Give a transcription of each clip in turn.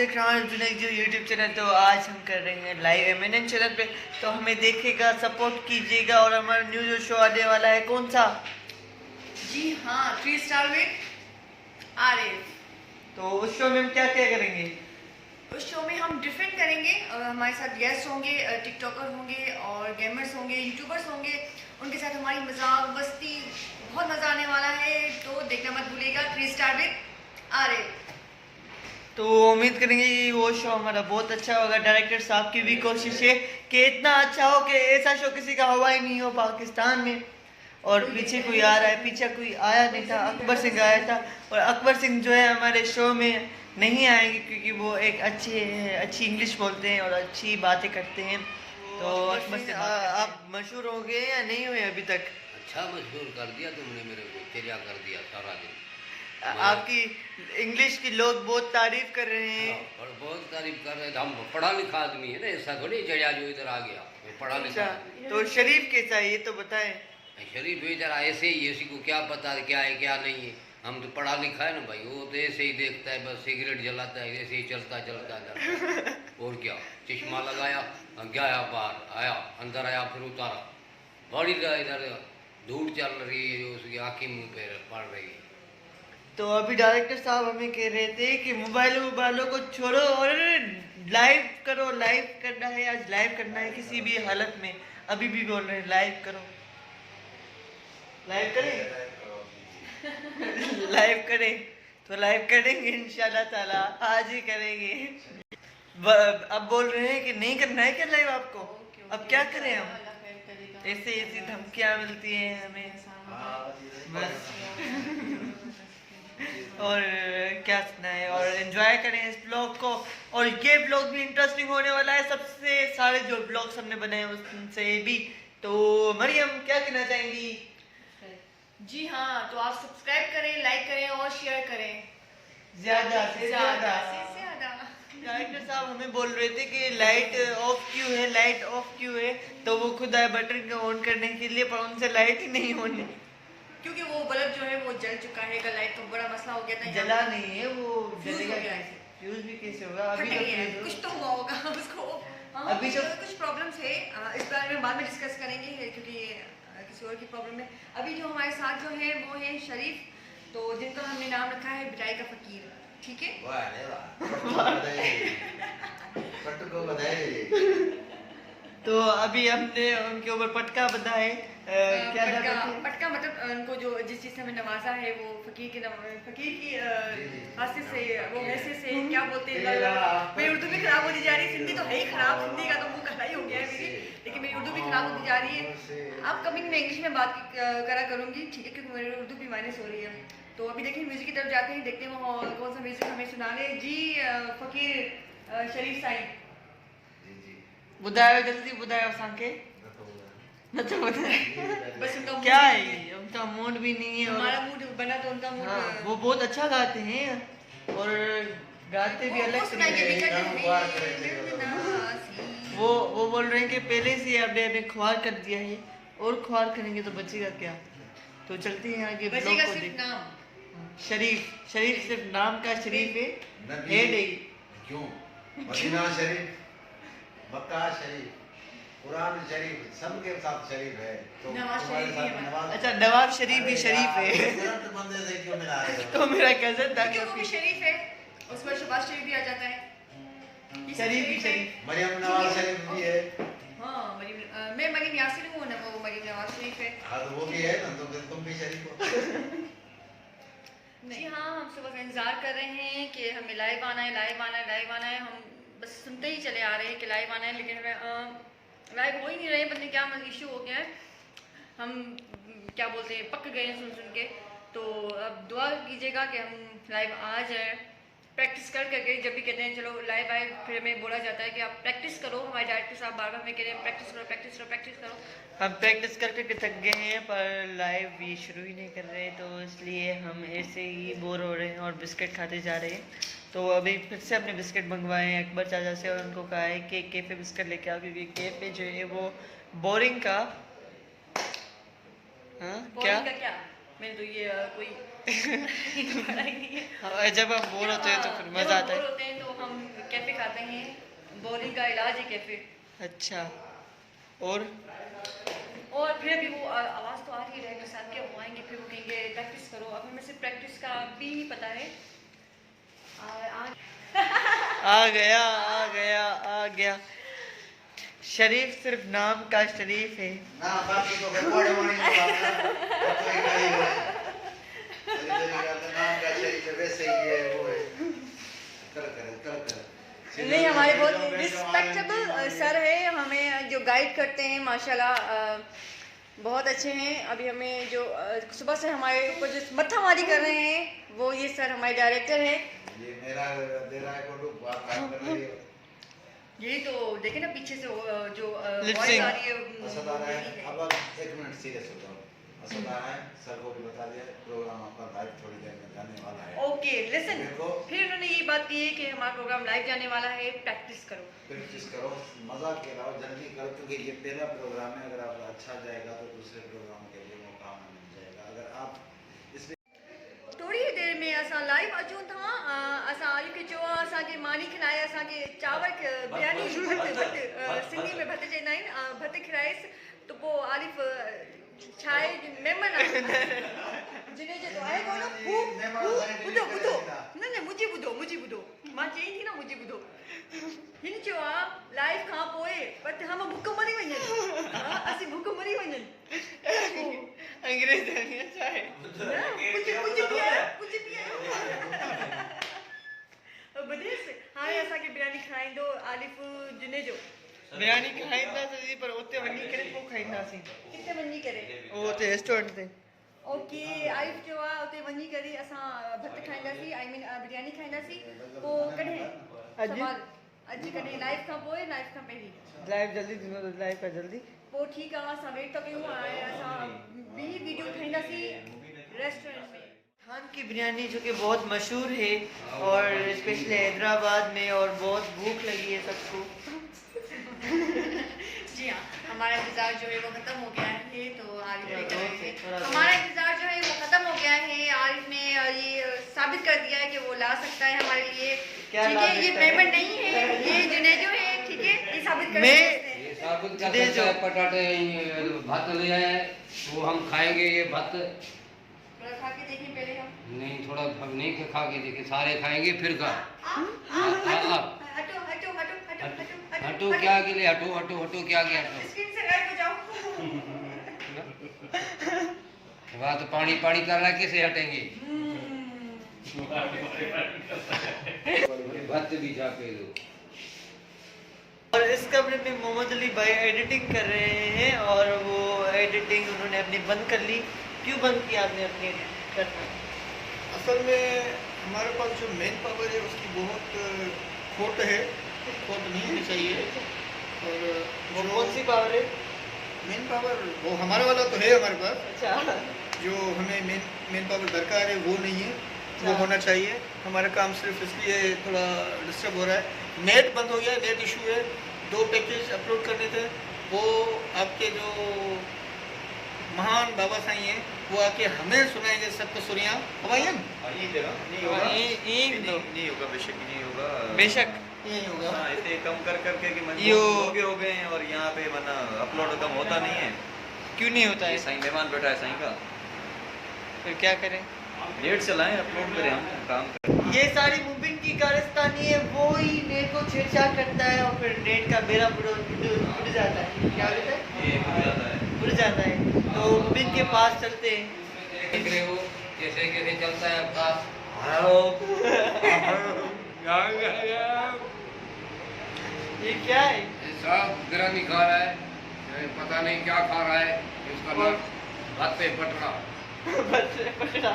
देख रहा हूँ जुनैद जो यूट्यूब चैनल। तो आज हम कर रहे हैं लाइव एमएनएन चैनल पे, तो हमें देखिएगा, सपोर्ट कीजिएगा। और हमारा न्यू जो शो आने वाला है, कौन सा? जी हाँ, 3 स्टार विद आरिफ। तो उस शो में हम क्या क्या करेंगे? उस शो में हम डिफरेंट करेंगे। हमारे साथ गेस्ट होंगे, टिकटॉकर होंगे और गेमर्स होंगे, यूट्यूबर्स होंगे। उनके साथ हमारी मजाक मस्ती, बहुत मज़ा आने वाला है। तो देखना मत भूलिएगा 3 स्टार विद आरिफ। तो उम्मीद करेंगे कि वो शो हमारा बहुत अच्छा होगा। डायरेक्टर साहब की भी कोशिश है कि इतना अच्छा हो कि ऐसा शो किसी का हुआ ही नहीं हो पाकिस्तान में। और पीछे कोई आ रहा है, पीछे कोई आया नहीं था, अकबर सिंह आया था। और अकबर सिंह जो है हमारे शो में नहीं आएंगे क्योंकि वो एक अच्छी इंग्लिश बोलते हैं और अच्छी बातें करते हैं। तो अकबर सिंह आप मशहूर हो गए या नहीं हुए अभी तक? अच्छा मशहूर कर दिया तुमने मेरे को, तेरिया कर दिया सारा दिन। आपकी इंग्लिश की लोग बहुत तारीफ कर रहे हैं। और बहुत तारीफ कर रहे थे। हम पढ़ा लिखा आदमी है ना, ऐसा थोड़ी चढ़िया जो इधर आ गया। वो पढ़ा लिखा अच्छा, तो शरीफ कैसा है ये तो बताएं। शरीफ इधर ऐसे ही, इसी को क्या पता है क्या है क्या नहीं है। हम तो पढ़ा लिखा है ना भाई, वो तो ऐसे ही देखता है, बस सिगरेट जलाता है, ऐसे ही चलता चलता जाता। और क्या, चश्मा लगाया, गया बाहर, आया अंदर आया, फिर उतारा। बड़ी इधर धूल चल रही है जो उसकी आँखी मुँह पे पड़ रही है। तो अभी डायरेक्टर साहब हमें कह रहे थे कि मोबाइलों को छोड़ो और लाइव करो। लाइव करना है, आज लाइव करना है किसी भी हालत में। अभी भी बोल रहे हैं लाइव करो। लाइव करें? लाइव करें तो लाइव करेंगे इंशाल्लाह ताला, आज ही करेंगे। अब बोल रहे हैं कि नहीं करना है क्या लाइव आपको? अब क्या करें हम? ऐसे धमकियाँ मिलती हैं हमें बस। और क्या सुना है, और एंजॉय करें इस ब्लॉग को। और ये ब्लॉग भी इंटरेस्टिंग होने वाला है, सबसे सारे जो ब्लॉग्स हमने बनाए उनसे भी। तो मरियम क्या कहना चाहेंगी? जी हाँ, तो आप सब्सक्राइब करें, लाइक करें और शेयर करें ज्यादा से ज्यादा। डायरेक्टर साहब हमें बोल रहे थे कि लाइट ऑफ क्यों है, लाइट ऑफ क्यों है। तो वो खुद आए बटन को ऑन करने के लिए, पर उनसे लाइट ही नहीं होनी, क्योंकि वो बल्ब जो है वो जल चुका है। कल लाइट तो बड़ा मसला हो गया था। जला नहीं है वो, फ्यूज जलेगा हो गया कैसे? फ्यूज भी कैसे होगा? अभी फट तो गया है, फ्यूज कुछ तो हुआ होगा उसको। हाँ, अभी तो कुछ प्रॉब्लम्स है, इस बारे में बाद में डिस्कस करेंगे क्योंकि किसी और की प्रॉब्लम है। अभी जो हमारे साथ जो है वो है शरीफ, तो जिनका हमने नाम रखा है बिटाई का फकीर। ठीक है, तो अभी हमने उनके ऊपर पटका बंधा है। क्या पटका मतलब उनको जो जिस चीज़ से हमें नवाजा है वो फकीर की हासिल से, वो हैसियत से क्या बोलते हैं। मेरी उर्दू भी खराब होती जा रही है, सिंधी तो है ही खराब, सिंधी का तो मुँह काला ही हो गया है मेरी, लेकिन मेरी उर्दू भी खराब होती जा रही है। आप कमिंग में इंग्लिश में बात करा करूँगी, ठीक है, क्योंकि मेरी उर्दू भी माइनस हो रही है। तो अभी देखिए म्यूजिक की तरफ जाते हैं, देखते हैं वो कौन सा म्यूजिक हमें सुनाने। जी फकीर शरीफ साईं बुधायो, जल्दी बुधायो सांके न तो बस उनका क्या है ये? उनका मूड भी नहीं है। हमारा मूड बना तो उनका मूड। हाँ, वो बहुत अच्छा गाते हैं और गाते भी अलग से वो बोल रहे हैं कि पहले से आपने हमें ख्वार कर दिया है और ख्वार करेंगे तो बचेगा क्या। तो चलते हैं आगे ब्लॉग को सिर्फ नाम शरीफ सिर्फ नाम का शरीफ है नहीं। क्यों? मदीना शरीफ, मक्का शरीफ, कुरान शरीफ, सबके साथ शरीफ है। तो नवाज तुम्हारे शरीफ साथ भी है। नवाज, अच्छा, नवाब शरीफ भी शरीफ है। तुरंत बंदे से क्यों मिला रहे हो? तो मेरा कजन था क्योंकि वो भी शरीफ है, उस पर शबाज शरीफ भी आ जाता है। ये सब शरीफ भी है। शरीफ। मरियम नवाज शरीफ भी है। हाँ, मैं मरीम यासिर हूँ ना, वो मरीम नवाज शरीफ है। हाँ तो वो भी है ना, तो फिर तुम भी शरीफ हो। जी हाँ, हम सुबह का इंतजार कर रहे हैं कि हमें लाइव आना है, लाइव आना है, लाइव आना है। हम बस सुनते ही चले आ रहे हैं कि लाइव आना है, लेकिन हमें लाइव हो ही नहीं रहे। पता नहीं क्या इशू हो गया है, हम क्या बोलते हैं पक गए हैं सुन के। तो अब दुआ कीजिएगा कि हम लाइव आ जाए। प्रैक्टिस करके जब भी कहते हैं चलो लाइव आए, फिर हमें बोला जाता है कि आप प्रैक्टिस करो। हमारे डायरेक्टर साहब बार बार हमें कह रहे हैं प्रैक्टिस करो, प्रैक्टिस करो, प्रैक्टिस करो। हम प्रैक्टिस करके थक गए हैं पर लाइव भी शुरू ही नहीं कर रहे, तो इसलिए हम ऐसे ही बोर हो रहे हैं और बिस्किट खाते जा रहे हैं। तो अभी फिर से हमने बिस्किट मंगवाए हैं अकबर चाचा से और उनको कहा है कि कैफ़े बिस्किट लेके आओ, क्योंकि कैफ़े जो है वो बोरिंग का। हाँ क्या मैंने तो ये कोई पढ़ा ही नहीं है। जब हम बोर होते हैं तो फिर मज़ा आता है। होते हैं तो हम कैफ़े खाते हैं, बोरिंग का इलाज है कैफ़े। अच्छा, और फिर भी वो आवाज़ तो आ रही है डायरेक्टर साहब के, वो आएंगे फिर वो कहेंगे प्रैक्टिस करो। अब हमें सिर्फ प्रैक्टिस का भी नहीं पता है। आ गया। शरीफ सिर्फ नाम का शरीफ है। ना बाकी तो बड़े वाली बात है, तो एक ही है। नाम का शरीफ वैसे ही है, वो है। कर नहीं, हमारे बहुत रिस्पेक्टेबल सर है, हमें जो गाइड करते हैं माशाल्लाह बहुत अच्छे हैं। अभी हमें जो सुबह से हमारे ऊपर जो मत्थामारी कर रहे हैं वो ये सर हमारे डायरेक्टर हैं। ये मेरा दे रहा है को बात कर रही है। यही तो देखे ना पीछे से जो Lip वॉइस sync। आ रही है। असद आ रहा है। अब एक मिनट सीरियस हो जाओ। असद आ रहा है, सर को भी बता दिया प्रोग्राम आपका लाइव थोड़ी देर में जाने वाला है। ओके लिसन, देखो। फिर उन्होंने ये बात की है कि हमारा प्रोग्राम लाइव जाने वाला है, प्रैक्टिस करो। प्रैक्टिस करो, मजा के अलावा जल्दी करो, क्योंकि ये पहला प्रोग्राम है। अगर आपका अच्छा जाएगा तो दूसरे प्रोग्राम के लिए मौका मिल जाएगा। अगर आप इसमें थोड़ी ही देर में असां लाइव अचूं था। असां आलू के चोआ असांखे मानी खिलाए, असांखे चांवर बिरयानी भत सिंधी में भत चवंदा आहिनि, भत खिलाएसि। त पोइ आरिफ छा आहे महिमान जिने जो आहे कोन हू ॿुधो न मुंहिंजी ॿुधो मां चई थी न मुंहिंजी ॿुधो। हिन चयो आहे लाइव खां पोइ पर हम भुख मरी वञनि, असीं भुख मरी वञनि। अंग्रेज अच्छा है। कुछ भी ॿुधेसि, हाणे असांखे बिरयानी खाराईंदो आलिफ जुनेजो। बिरयानी खाईंदासीं पर उते वञी करे पोइ खाईंदासीं। किथे वञी करे? वो उते रेस्टोरेंट ते। ओके, आलिफ जो आहे उते वञी करे असां भत खाईंदासीं, आई मीन बिरयानी खाईंदासीं। पोइ कॾहिं सवाल अॼु कॾहिं लाइव खां पोइ लाइव खां पहिरीं? लाइव जल्दी थींदो त लाइव खां जल्दी। पोइ ठीकु आहे, असां वेट था कयूं। हाणे असां ॿी वीडियो ठाहींदासीं रेस्टोरेंट में। खान की बिरयानी जो कि बहुत मशहूर है और स्पेशली हैदराबाद में, और बहुत भूख लगी है सबको। जी हाँ, हमारा इंतज़ार जो है वो ख़त्म हो गया है। तो आरिफ ने थोड़ा हमारा इंतज़ार जो है वो ख़त्म हो गया है। आरिफ ने ये साबित कर दिया है कि वो ला सकता है हमारे लिए। क्या ठीक ला है, ये सकता है? पेमेंट नहीं है, ये जुनेजो है। ठीक है, ये साबित कर मैं- दिया इसने। ये साबुत का दे जो। पटाटे भात ले आए, वो हम खाएंगे। ये भात थोड़ा खा के देखिए पहले हम। नहीं, थोड़ा हम नहीं खा के देखे, सारे खाएंगे फिर खा। हटो हटो हटो हटो हटो हटो क्या के लिए? हटो क्या के हटो? स्क्रीन से गायब हो जाओ। वहाँ तो पानी कर रहा है, कैसे हटेंगे? भात भी जाके दो। और इस कमरे में मोहम्मद अली भाई एडिटिंग कर रहे हैं, और वो एडिटिंग उन्होंने अपनी बंद कर ली। क्यों बंद किया आपने अपनी एडिट करना? असल में हमारे पास जो मेन पावर है उसकी बहुत खोट है, खोट नहीं होनी चाहिए। और वो जो कौन सी पावर है? मेन पावर वो हमारा वाला तो है हमारे पास, अच्छा, जो हमें मेन पावर दरकार है वो नहीं है, वो अच्छा। होना चाहिए। हमारा काम सिर्फ इसलिए थोड़ा डिस्टर्ब हो रहा है। नेट बंद हो गया, नेट इशू है। 2 पैकेज अपलोड करने थे, वो आपके जो महान बाबा साईं हैं वो आके हमें सुनाएंगे सबको सुनिया हवाइयन नहीं होगा, नहीं होगा, बेशक नहीं होगा। बेशक यही होगा। हाँ, इतने कम कर करके कि मन यो। लोगे हो गए हैं, और यहाँ पे वरना अपलोड कम होता नहीं है। क्यों नहीं होता ये है? साईं मेहमान बैठा है साईं का, फिर क्या करें? नेट चलाएं, अपलोड करें, हम काम करें। ये सारी मुबिन की कारस्तानी है, वो ही नेट को छेड़छाड़ करता है और फिर नेट का बेड़ा बुड़ जाता है। क्या होता है? ये हो जाता है। बुड़ जाता है। तो मुबिन के पास चलते हैं। देख रहे हो कैसे कैसे चलता है आपका? ये क्या है? ये सब बिरयानी खा रहा है, ये पता नहीं क्या खा रहा है। इसका नाम भात पे पटरा। बस पकड़ा।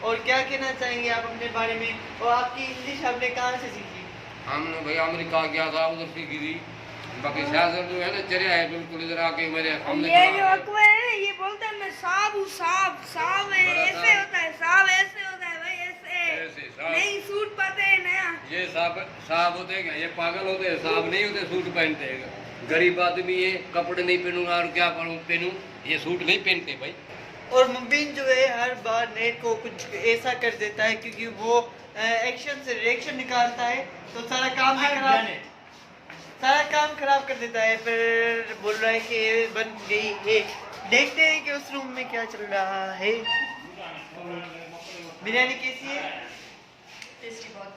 और क्या कहना चाहेंगे आप अपने बारे में, और आपकी इंग्लिश आपने कहाँ से सीखी? हमने भैया अमेरिका गया था, उधर सीखी थी। बाकी शायद जो है ना चरिया है बिल्कुल इधर आके मेरे हमने ये जो अकबर है ना, ये बोलता है मैं साहब हूँ, साहब साहब है, बड़ा ऐसे साहब। होता है, साहब ऐसे होता है भाई, ऐसे ऐसे साहब। नहीं सूट पाते हैं नया। ये साहब होते हैं क्या? ये पागल होते हैं, साहब नहीं होते, सूट पहनते हैं। गरीब आदमी है, कपड़े नहीं पहनूंगा और क्या पहनूं? ये सूट नहीं पहनते भाई। और मुबीन जो है हर बार नेट को कुछ ऐसा कर देता है क्योंकि वो एक्शन से रिएक्शन निकालता है तो सारा काम खराब कर देता है। फिर बोल रहा है कि बन गई है। देखते हैं कि उस रूम में क्या चल रहा है। बिरयानी कैसी है? टेस्टी बहुत।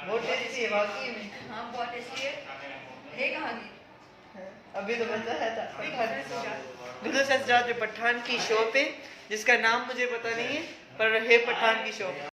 बहुत टेस्टी है वाकई में। हाँ बहुत टेस्टी है कहाँ की? अभी तो बता रहा था दुल्हन ससुराल जो पठान की शॉप है जिसका नाम मुझे पता नहीं है पर है पठान की शॉप।